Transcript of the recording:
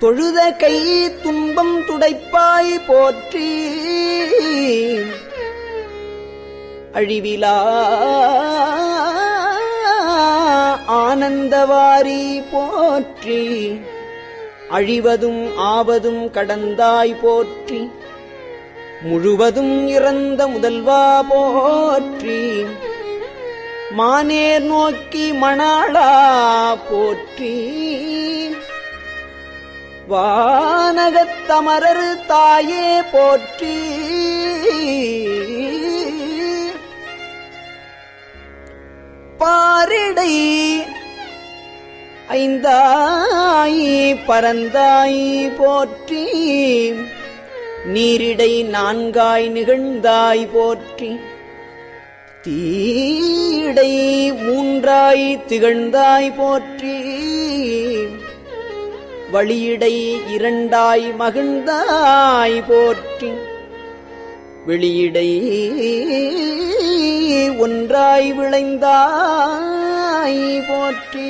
தொழுத கை துன்பம் துடைப்பாய் போற்றி அழிவிலா ஆனந்தவாரி போற்றி அழிவதும் ஆவதும் கடந்தாய் போற்றி முழுவதும் இறந்த முதல்வா போற்றி மானேர் நோக்கி மணாளா போற்றி வானகத்தமரர் தாயே போற்றி பாரிடை ஐந்தாய் பரந்தாய் போற்றி நீரிடை நான்காய் நிகழ்ந்தாய் போற்றி தீடை மூன்றாய் திகழ்ந்தாய் போற்றி வழியிடை இரண்டாய் மகிழ்ந்தாய் போற்றி வெளியிடை ஒன்றாய் விளைந்தாய் போற்றி